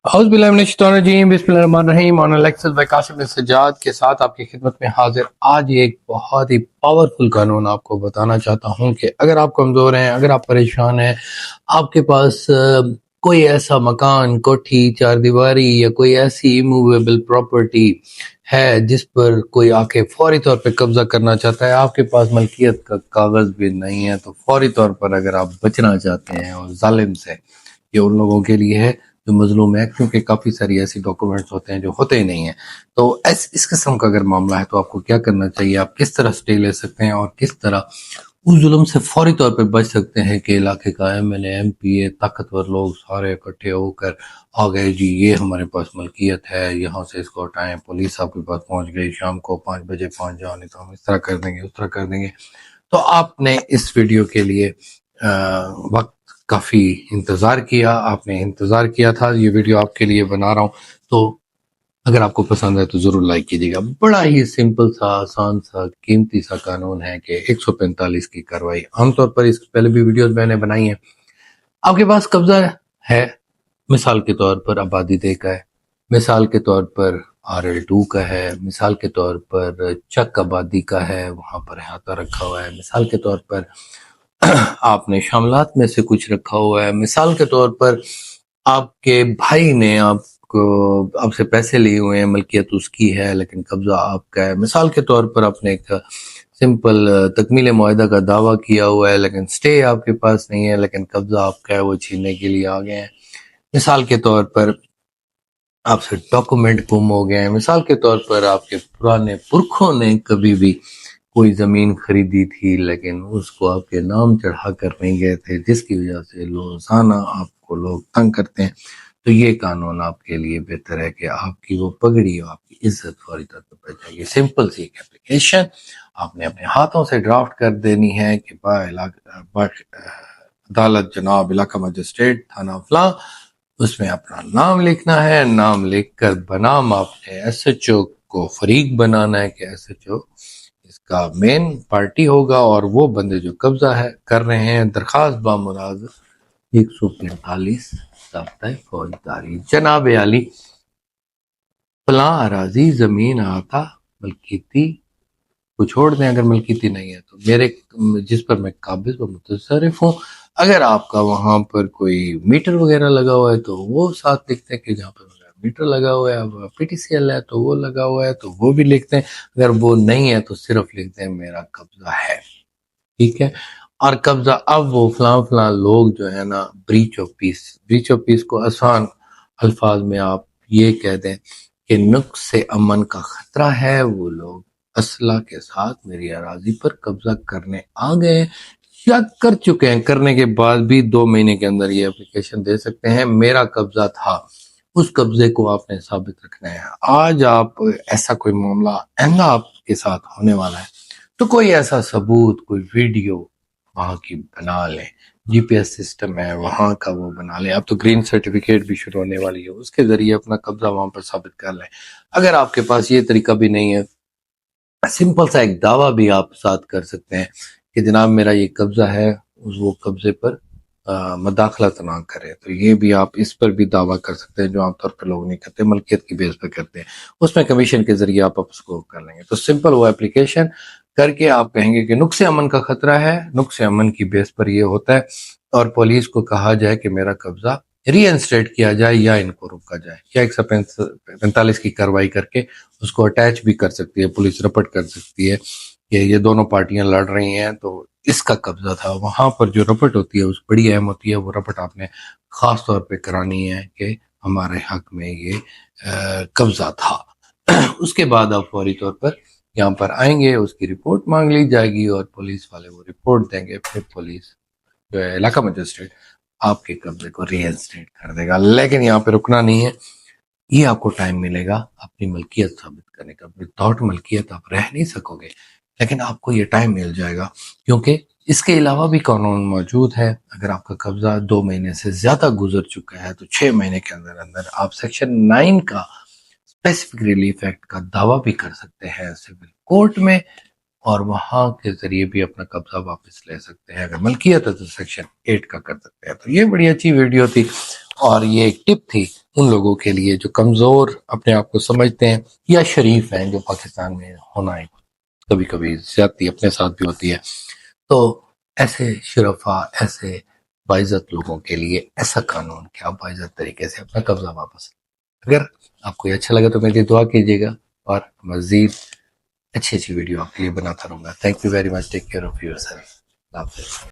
बिस्मिल्लाहिर्रहमानिर्रहीम कासिम सज्जाद के साथ आपकी खिदमत में हाजिर। आज एक बहुत ही पावरफुल कानून आपको बताना चाहता हूं कि अगर आप कमज़ोर हैं, अगर आप परेशान हैं, आपके पास कोई ऐसा मकान, कोठी, चार दीवारी या कोई ऐसी इमूवेबल प्रॉपर्टी है जिस पर कोई आके फौरी तौर पे कब्जा करना चाहता है, आपके पास मलकियत का कागज़ भी नहीं है, तो फौरी तौर पर अगर आप बचना चाहते हैं और जालिम से, ये उन लोगों के लिए है जो मजलूम है, क्योंकि काफ़ी सारी ऐसी डॉक्यूमेंट्स होते हैं जो होते ही नहीं हैं। तो इस किस्म का अगर मामला है तो आपको क्या करना चाहिए, आप किस तरह स्टे ले सकते हैं और किस तरह उस जुल्म से फौरी तौर पे बच सकते हैं कि इलाके का एमएलए, एमपीए, ताकतवर लोग सारे इकट्ठे होकर आ गए, जी ये हमारे पास मलकियत है, यहाँ से इसको हटाएं, पुलिस आपके पास पहुंच गई, शाम को 5 बजे पहुंच जाओ, नहीं तो हम इस तरह कर देंगे, उस तरह कर देंगे। तो आपने इस वीडियो के लिए वक्त काफ़ी इंतज़ार किया, आपने इंतज़ार किया था, ये वीडियो आपके लिए बना रहा हूँ। तो अगर आपको पसंद है तो ज़रूर लाइक कीजिएगा। बड़ा ही सिंपल सा, आसान सा, कीमती सा कानून है कि 145 की कार्रवाई। आमतौर पर इसके पहले भी वीडियोस मैंने बनाई हैं। आपके पास कब्जा है, मिसाल के तौर पर आबादी दे का है, मिसाल के तौर पर RL2 का है, मिसाल के तौर पर चक आबादी का है, वहाँ पर अहाता रखा हुआ है, मिसाल के तौर पर आपने शामलात में से कुछ रखा हुआ है, मिसाल के तौर पर आपके भाई ने आपको आपसे पैसे लिए हुए हैं, मलकियत उसकी है लेकिन कब्जा आपका है, मिसाल के तौर पर आपने एक सिंपल तकमील मुआहदा का दावा किया हुआ है लेकिन स्टे आपके पास नहीं है, लेकिन कब्जा आपका है, वो छीनने के लिए आ गए हैं, मिसाल के तौर पर आपसे डॉक्यूमेंट गुम हो गए हैं, मिसाल के तौर पर आपके पुराने पुरखों ने कभी भी कोई ज़मीन खरीदी थी लेकिन उसको आपके नाम चढ़ा कर नहीं गए थे, जिसकी वजह से रोज़ाना आपको लोग तंग करते हैं। तो ये कानून आपके लिए बेहतर है कि आपकी वो पगड़ी और आपकी इज्जत फौरी तौर पर बच जाएगी। सिंपल सी एक एप्लीकेशन आपने अपने हाथों से ड्राफ्ट कर देनी है कि अदालत जनाब इलाका मजिस्ट्रेट थाना फला, उसमें अपना नाम लिखना है, नाम लिखकर बनाम आपने SHO को फरीक बनाना है कि SHO इसका मेन पार्टी होगा और वो बंदे जो कब्जा है कर रहे हैं, दरखास्त बामुराद 145 ज़ाब्ता फौजदारी। जनाब आली फला अराजी जमीन आता मलकीती को छोड़ दें, अगर मलकीती नहीं है तो मेरे जिस पर मैं काबिज व मुतसर्रिफ हूँ। अगर आपका वहाँ पर कोई मीटर वगैरह लगा हुआ है तो वो साथ लिखते हैं कि जहाँ पर मीटर लगा हुआ है, अब PTCL है तो वो लगा हुआ है तो वो भी लिखते हैं, अगर वो नहीं है तो सिर्फ लिखते हैं मेरा कब्जा है, ठीक है। और कब्जा अब वो फलां लोग जो है ना, ब्रीच ऑफ पीस को आसान अल्फाज में आप ये कह दें कि नुक्स अमन का खतरा है, वो लोग असला के साथ मेरी अराजी पर कब्जा करने आ गए या कर चुके हैं, करने के बाद भी 2 महीने के अंदर ये एप्लीकेशन दे सकते हैं, मेरा कब्जा था, उस कब्जे को आपने साबित रखना है। आज आप ऐसा कोई मामला आइंदा आपके साथ होने वाला है तो कोई ऐसा सबूत, कोई वीडियो वहाँ की बना लें, GPS सिस्टम है वहाँ का वो बना लें। अब तो ग्रीन सर्टिफिकेट भी शुरू होने वाली है, उसके जरिए अपना कब्जा वहाँ पर साबित कर लें। अगर आपके पास ये तरीका भी नहीं है, सिंपल सा एक दावा भी आप साथ कर सकते हैं कि जनाब मेरा ये कब्जा है, उस वो कब्जे पर मदाखलत ना करे। तो ये भी आप इस पर भी दावा कर सकते हैं, जो आमतौर पर लोग नहीं करते, मलकियत की बेस पर करते हैं, उसमें कमीशन के जरिए आप उसको कर लेंगे। तो सिंपल वो एप्लीकेशन करके आप कहेंगे कि नुक्स अमन का खतरा है, नुक्स अमन की बेस पर ये होता है, और पुलिस को कहा जाए कि मेरा कब्जा रीइंस्टेट किया जाए या इनको रोका जाए, या 145 की कार्रवाई करके उसको अटैच भी कर सकती है, पुलिस रपट कर सकती है कि ये दोनों पार्टियां लड़ रही हैं तो इसका कब्जा था। वहां पर जो रपट होती है उस बड़ी अहम होती है, वो रपट आपने खास तौर पे करानी है कि हमारे हक में ये कब्जा था। उसके बाद आप फौरी तौर पर यहाँ पर आएंगे, उसकी रिपोर्ट मांग ली जाएगी और पुलिस वाले वो रिपोर्ट देंगे, फिर पुलिस जो है इलाका मजिस्ट्रेट आपके कब्जे को रीइंस्टेट कर देगा। लेकिन यहाँ पे रुकना नहीं है, ये आपको टाइम मिलेगा अपनी मलकियत साबित करने का। विदाउट मलकियत आप रह नहीं सकोगे, लेकिन आपको ये टाइम मिल जाएगा, क्योंकि इसके अलावा भी कानून मौजूद है। अगर आपका कब्जा 2 महीने से ज्यादा गुजर चुका है तो 6 महीने के अंदर अंदर आप सेक्शन 9 का स्पेसिफिक रिलीफ एक्ट का दावा भी कर सकते हैं सिविल कोर्ट में, और वहां के जरिए भी अपना कब्जा वापस ले सकते हैं। अगर मलकियत है तो सेक्शन 8 का कर सकते हैं। तो ये बड़ी अच्छी वीडियो थी, اور یہ ایک ٹپ تھی ان لوگوں کے لیے جو کمزور اپنے آپ کو سمجھتے ہیں یا شریف ہیں، جو پاکستان میں ہونا ہے کبھی کبھی زیادتی اپنے ساتھ بھی ہوتی ہے، تو ایسے شرفا، ایسے باعزت لوگوں کے لیے ایسا قانون کہ آپ باعزت طریقے سے اپنا قبضہ واپس۔ اگر آپ کو یہ اچھا لگا تو میری دعا کیجیے گا، اور مزید اچھی ویڈیو آپ کے لیے بناتا رہوں گا۔ Thank you very much, take care of yourself, اللہ حافظ۔